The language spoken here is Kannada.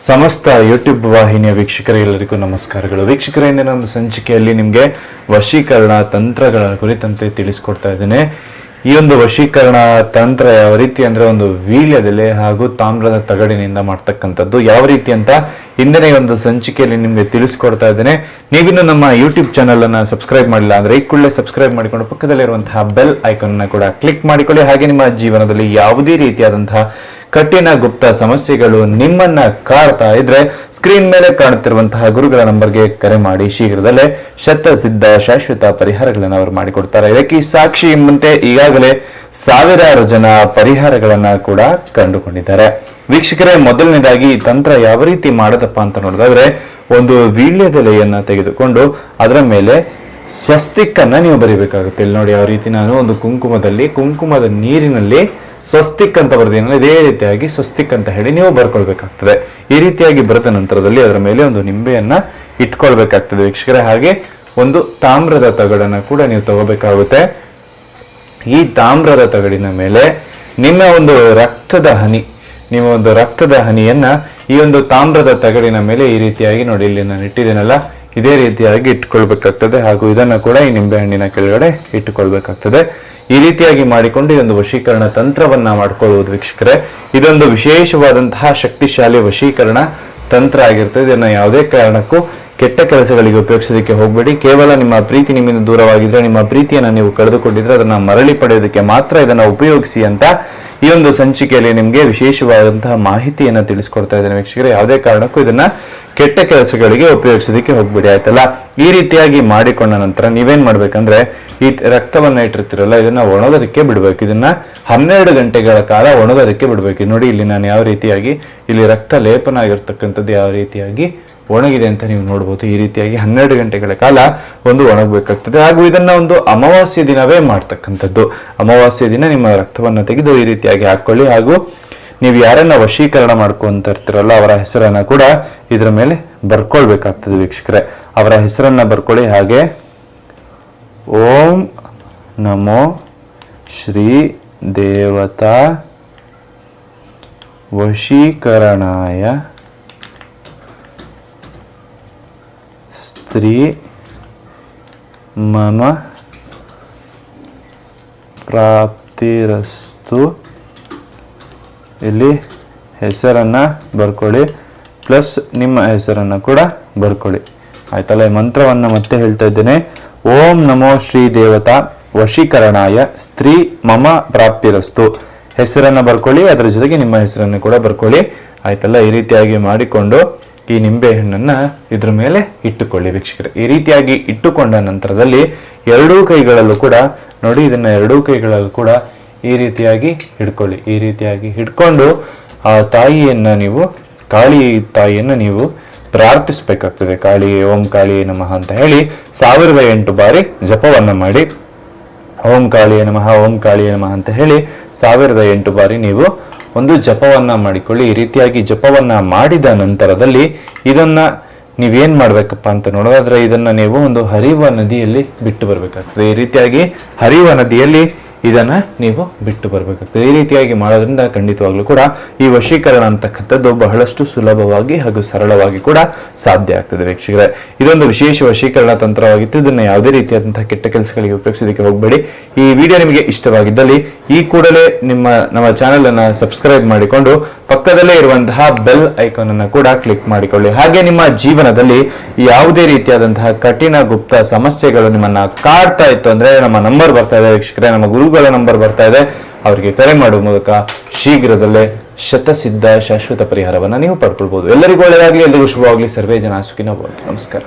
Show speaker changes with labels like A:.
A: ಸಮಸ್ತ ಯೂಟ್ಯೂಬ್ ವಾಹಿನಿಯ ವೀಕ್ಷಕರೆಲ್ಲರಿಗೂ ನಮಸ್ಕಾರಗಳು. ವೀಕ್ಷಕರ, ಇಂದಿನ ಒಂದು ಸಂಚಿಕೆಯಲ್ಲಿ ನಿಮಗೆ ವಶೀಕರಣ ತಂತ್ರಗಳ ಕುರಿತಂತೆ ತಿಳಿಸ್ಕೊಡ್ತಾ ಇದ್ದೇನೆ. ಈ ಒಂದು ವಶೀಕರಣ ತಂತ್ರ ಯಾವ ರೀತಿ ಅಂದ್ರೆ ಒಂದು ವೀಳ್ಯದೆಲೆ ಹಾಗೂ ತಾಮ್ರದ ತಗಡಿನಿಂದ ಮಾಡ್ತಕ್ಕಂಥದ್ದು ಯಾವ ರೀತಿ ಅಂತ ಇಂದಿನ ಒಂದು ಸಂಚಿಕೆಯಲ್ಲಿ ನಿಮಗೆ ತಿಳಿಸ್ಕೊಡ್ತಾ ಇದ್ದೇನೆ. ನೀವಿನ್ನು ನಮ್ಮ ಯೂಟ್ಯೂಬ್ ಚಾನಲ್ ಅನ್ನ ಸಬ್ಸ್ಕ್ರೈಬ್ ಮಾಡಿಲ್ಲ ಅಂದ್ರೆ ಈ ಕೂಡಲೇ ಸಬ್ಸ್ಕ್ರೈಬ್ ಮಾಡಿಕೊಂಡು ಪಕ್ಕದಲ್ಲಿರುವಂತಹ ಬೆಲ್ ಐಕಾನ್ ಅನ್ನ ಕೂಡ ಕ್ಲಿಕ್ ಮಾಡಿಕೊಳ್ಳಿ. ಹಾಗೆ ನಿಮ್ಮ ಜೀವನದಲ್ಲಿ ಯಾವುದೇ ರೀತಿಯಾದಂತಹ ಕಠಿಣ ಗುಪ್ತ ಸಮಸ್ಯೆಗಳು ನಿಮ್ಮನ್ನ ಕಾಡ್ತಾ ಇದ್ರೆ ಸ್ಕ್ರೀನ್ ಮೇಲೆ ಕಾಣುತ್ತಿರುವಂತಹ ಗುರುಗಳ ನಂಬರ್ಗೆ ಕರೆ ಮಾಡಿ ಶೀಘ್ರದಲ್ಲೇ ಶತಸಿದ್ಧ ಶಾಶ್ವತ ಪರಿಹಾರಗಳನ್ನು ಅವರು ಮಾಡಿಕೊಡ್ತಾರೆ. ಇದಕ್ಕೆ ಸಾಕ್ಷಿ ಎಂಬಂತೆ ಈಗಾಗಲೇ ಸಾವಿರಾರು ಜನ ಪರಿಹಾರಗಳನ್ನ ಕೂಡ ಕಂಡುಕೊಂಡಿದ್ದಾರೆ. ವೀಕ್ಷಕರೇ, ಮೊದಲನೇದಾಗಿ ಈ ತಂತ್ರ ಯಾವ ರೀತಿ ಮಾಡೋದಪ್ಪ ಅಂತ ನೋಡಿದ್ರೆ, ಒಂದು ವೀಳ್ಯದೆಲೆಯನ್ನ ತೆಗೆದುಕೊಂಡು ಅದರ ಮೇಲೆ ಸ್ವಸ್ತಿಕ್ ಅನ್ನ ನೀವು ಬರಿಬೇಕಾಗುತ್ತೆ. ಇಲ್ಲಿ ನೋಡಿ, ಯಾವ ರೀತಿ ನಾನು ಒಂದು ಕುಂಕುಮದ ನೀರಿನಲ್ಲಿ ಸ್ವಸ್ತಿಕ್ ಅಂತ ಬರ್ದೇನಲ್ಲ, ಇದೇ ರೀತಿಯಾಗಿ ಸ್ವಸ್ತಿಕ್ ಅಂತ ಹೇಳಿ ನೀವು ಬರ್ಕೊಳ್ಬೇಕಾಗ್ತದೆ. ಈ ರೀತಿಯಾಗಿ ಬರೆದ ನಂತರದಲ್ಲಿ ಅದರ ಮೇಲೆ ಒಂದು ನಿಂಬೆಯನ್ನ ಇಟ್ಕೊಳ್ಬೇಕಾಗ್ತದೆ ವೀಕ್ಷಕರೇ. ಹಾಗೆ ಒಂದು ತಾಮ್ರದ ತಗಡನ್ನ ಕೂಡ ನೀವು ತಗೋಬೇಕಾಗುತ್ತೆ. ಈ ತಾಮ್ರದ ತಗಡಿನ ಮೇಲೆ ನಿಮ್ಮ ಒಂದು ರಕ್ತದ ಹನಿಯನ್ನ ಈ ಒಂದು ತಾಮ್ರದ ತಗಡಿನ ಮೇಲೆ ಈ ರೀತಿಯಾಗಿ ನೋಡಿ, ಇಲ್ಲಿ ನಾನು ಇಟ್ಟಿದ್ದೇನಲ್ಲ, ಇದೇ ರೀತಿಯಾಗಿ ಇಟ್ಕೊಳ್ಬೇಕಾಗ್ತದೆ. ಹಾಗೂ ಇದನ್ನ ಕೂಡ ಈ ನಿಂಬೆ ಹಣ್ಣಿನ ಕೆಳಗಡೆ ಇಟ್ಟುಕೊಳ್ಬೇಕಾಗ್ತದೆ. ಈ ರೀತಿಯಾಗಿ ಮಾಡಿಕೊಂಡು ಈ ಒಂದು ವಶೀಕರಣ ತಂತ್ರವನ್ನ ಮಾಡ್ಕೊಳ್ಳುವುದು ವೀಕ್ಷಕರೇ. ಇದೊಂದು ವಿಶೇಷವಾದಂತಹ ಶಕ್ತಿಶಾಲಿ ವಶೀಕರಣ ತಂತ್ರ ಆಗಿರ್ತದೆ. ಇದನ್ನ ಯಾವುದೇ ಕಾರಣಕ್ಕೂ ಕೆಟ್ಟ ಕೆಲಸಗಳಿಗೆ ಉಪಯೋಗಿಸೋದಕ್ಕೆ ಹೋಗಬೇಡಿ. ಕೇವಲ ನಿಮ್ಮ ಪ್ರೀತಿ ನಿಮ್ಮಿಂದ ದೂರವಾಗಿದ್ರೆ, ನಿಮ್ಮ ಪ್ರೀತಿಯನ್ನ ನೀವು ಕಳೆದುಕೊಂಡಿದ್ರೆ ಅದನ್ನ ಮರಳಿ ಪಡೆಯೋದಕ್ಕೆ ಮಾತ್ರ ಇದನ್ನ ಉಪಯೋಗಿಸಿ ಅಂತ ಈ ಒಂದು ಸಂಚಿಕೆಯಲ್ಲಿ ನಿಮ್ಗೆ ವಿಶೇಷವಾದಂತಹ ಮಾಹಿತಿಯನ್ನ ತಿಳಿಸ್ಕೊಡ್ತಾ ಇದ್ದೇನೆ ವೀಕ್ಷಕರೇ. ಯಾವುದೇ ಕಾರಣಕ್ಕೂ ಇದನ್ನ ಕೆಟ್ಟ ಕೆಲಸಗಳಿಗೆ ಉಪಯೋಗಿಸೋದಕ್ಕೆ ಹೋಗ್ಬೇಡಿ, ಆಯ್ತಲ್ಲ. ಈ ರೀತಿಯಾಗಿ ಮಾಡಿಕೊಂಡ ನಂತರ ನೀವೇನ್ ಮಾಡ್ಬೇಕಂದ್ರೆ, ಈ ರಕ್ತವನ್ನ ಇಟ್ಟಿರ್ತಿರಲ್ಲ, ಇದನ್ನ ಒಣಗೋದಕ್ಕೆ ಬಿಡ್ಬೇಕು. ಇದನ್ನ 12 ಗಂಟೆಗಳ ಕಾಲ ಒಣಗೋದಕ್ಕೆ ಬಿಡ್ಬೇಕು. ನೋಡಿ, ಇಲ್ಲಿ ನಾನು ಯಾವ ರೀತಿಯಾಗಿ ಇಲ್ಲಿ ರಕ್ತ ಲೇಪನ ಆಗಿರ್ತಕ್ಕಂಥದ್ದು ಯಾವ ರೀತಿಯಾಗಿ ಒಣಗಿದೆ ಅಂತ ನೀವು ನೋಡ್ಬೋದು. ಈ ರೀತಿಯಾಗಿ 12 ಗಂಟೆಗಳ ಕಾಲ ಒಂದು ಒಣಗಬೇಕಾಗ್ತದೆ. ಹಾಗೂ ಇದನ್ನ ಒಂದು ಅಮಾವಾಸ್ಯ ದಿನವೇ ಮಾಡ್ತಕ್ಕಂಥದ್ದು. ಅಮಾವಾಸ್ಯ ದಿನ ನಿಮ್ಮ ರಕ್ತವನ್ನ ತೆಗೆದು ಈ ರೀತಿಯಾಗಿ ಹಾಕೊಳ್ಳಿ. ಹಾಗೂ ನೀವು ಯಾರನ್ನ ವಶೀಕರಣ ಮಾಡ್ಕೊಂತ ಇರ್ತೀರಲ್ಲ, ಅವರ ಹೆಸರನ್ನ ಕೂಡ ಇದ್ರ ಮೇಲೆ ಬರ್ಕೊಳ್ಬೇಕಾಗ್ತದೆ ವೀಕ್ಷಕರೇ. ಅವರ ಹೆಸರನ್ನ ಬರ್ಕೊಳ್ಳಿ. ಹಾಗೆ ಓಂ ನಮೋ ಶ್ರೀ ದೇವತಾ ವಶೀಕರಣಾಯ ಸ್ತ್ರೀ ಮಮ ಪ್ರಾಪ್ತಿರಸ್ತು. ಇಲ್ಲಿ ಹೆಸರನ್ನ ಬರ್ಕೊಳ್ಳಿ, ಪ್ಲಸ್ ನಿಮ್ಮ ಹೆಸರನ್ನ ಕೂಡ ಬರ್ಕೊಳ್ಳಿ, ಆಯ್ತಲ್ಲ. ಈ ಮಂತ್ರವನ್ನ ಮತ್ತೆ ಹೇಳ್ತಾ ಇದ್ದೇನೆ. ಓಂ ನಮೋ ಶ್ರೀ ದೇವತಾ ವಶೀಕರಣಾಯ ಸ್ತ್ರೀ ಮಮ ಪ್ರಾಪ್ತಿರಸ್ತು. ಹೆಸರನ್ನ ಬರ್ಕೊಳ್ಳಿ, ಅದರ ಜೊತೆಗೆ ನಿಮ್ಮ ಹೆಸರನ್ನು ಕೂಡ ಬರ್ಕೊಳ್ಳಿ, ಆಯ್ತಲ್ಲ. ಈ ರೀತಿಯಾಗಿ ಮಾಡಿಕೊಂಡು ಈ ನಿಂಬೆ ಹಣ್ಣನ್ನ ಇದ್ರ ಮೇಲೆ ಇಟ್ಟುಕೊಳ್ಳಿ ವೀಕ್ಷಕರೇ. ಈ ರೀತಿಯಾಗಿ ಇಟ್ಟುಕೊಂಡ ನಂತರದಲ್ಲಿ ಎರಡೂ ಕೈಗಳಲ್ಲೂ ಕೂಡ ನೋಡಿ, ಇದನ್ನ ಎರಡೂ ಕೈಗಳಲ್ಲೂ ಕೂಡ ಈ ರೀತಿಯಾಗಿ ಹಿಡ್ಕೊಳ್ಳಿ. ಈ ರೀತಿಯಾಗಿ ಹಿಡ್ಕೊಂಡು ಆ ತಾಯಿಯನ್ನ ನೀವು, ಕಾಳಿ ತಾಯಿಯನ್ನ ನೀವು ಪ್ರಾರ್ಥಿಸ್ಬೇಕಾಗ್ತದೆ. ಓಂ ಕಾಳಿಯೇ ನಮಃ ಅಂತ ಹೇಳಿ 1008 ಬಾರಿ ಜಪವನ್ನ ಮಾಡಿ. ಓಂ ಕಾಳಿಯೇ ನಮಃ, ಓಂ ಕಾಳಿಯೇ ನಮಃ ಅಂತ ಹೇಳಿ 1008 ಬಾರಿ ನೀವು ಒಂದು ಜಪವನ್ನ ಮಾಡಿಕೊಳ್ಳಿ. ಈ ರೀತಿಯಾಗಿ ಜಪವನ್ನ ಮಾಡಿದ ನಂತರದಲ್ಲಿ ಇದನ್ನ ನೀವೇನ್ ಮಾಡ್ಬೇಕಪ್ಪ ಅಂತ ನೋಡೋದಾದ್ರೆ, ಇದನ್ನ ನೀವು ಒಂದು ಹರಿಯುವ ನದಿಯಲ್ಲಿ ಬಿಟ್ಟು ಬರ್ಬೇಕಾಗ್ತದೆ. ಈ ರೀತಿಯಾಗಿ ಹರಿಯುವ ನದಿಯಲ್ಲಿ ಇದನ್ನ ನೀವು ಬಿಟ್ಟು ಬರ್ಬೇಕಾಗ್ತದೆ. ಈ ರೀತಿಯಾಗಿ ಮಾಡೋದ್ರಿಂದ ಖಂಡಿತವಾಗ್ಲೂ ಕೂಡ ಈ ವಶೀಕರಣ ಅಂತಕ್ಕಂಥದ್ದು ಬಹಳಷ್ಟು ಸುಲಭವಾಗಿ ಹಾಗೂ ಸರಳವಾಗಿ ಕೂಡ ಸಾಧ್ಯ ಆಗ್ತದೆ ವೀಕ್ಷಕರೇ. ಇದೊಂದು ವಿಶೇಷ ವಶೀಕರಣ ತಂತ್ರವಾಗಿತ್ತು. ಇದನ್ನ ಯಾವುದೇ ರೀತಿಯಾದಂತಹ ಕೆಟ್ಟ ಕೆಲಸಗಳಿಗೆ ಉಪಯೋಗಿಸೋದಕ್ಕೆ ಹೋಗಬೇಡಿ. ಈ ವಿಡಿಯೋ ನಿಮಗೆ ಇಷ್ಟವಾಗಿದ್ದಲ್ಲಿ ಈ ಕೂಡಲೇ ನಮ್ಮ ಚಾನೆಲ್ ಅನ್ನ ಸಬ್ಸ್ಕ್ರೈಬ್ ಮಾಡಿಕೊಂಡು ಪಕ್ಕದಲ್ಲೇ ಇರುವಂತಹ ಬೆಲ್ ಐಕಾನ್ ಅನ್ನ ಕೂಡ ಕ್ಲಿಕ್ ಮಾಡಿಕೊಳ್ಳಿ. ಹಾಗೆ ನಿಮ್ಮ ಜೀವನದಲ್ಲಿ ಯಾವುದೇ ರೀತಿಯಾದಂತಹ ಕಠಿಣ ಗುಪ್ತ ಸಮಸ್ಯೆಗಳು ನಿಮ್ಮನ್ನ ಕಾಡ್ತಾ ಇತ್ತು ಅಂದ್ರೆ, ನಮ್ಮ ನಂಬರ್ ಬರ್ತಾ ಇದೆ ವೀಕ್ಷಕರೇ, ನಮ್ಮ ಗುರುಗಳ ನಂಬರ್ ಬರ್ತಾ ಇದೆ, ಅವರಿಗೆ ಕರೆ ಮಾಡುವ ಮೂಲಕ ಶೀಘ್ರದಲ್ಲೇ ಶತಸಿದ್ಧ ಶಾಶ್ವತ ಪರಿಹಾರವನ್ನ ನೀವು ಪಡ್ಕೊಳ್ಬಹುದು. ಎಲ್ಲರಿಗೂ ಒಳ್ಳೆಯದಾಗಲಿ, ಎಲ್ಲರಿಗೂ ಶುಭವಾಗಲಿ. ಸರ್ವೇ ಜನ ಸುಖಿನೋ ಭವಂತು. ನಮಸ್ಕಾರ.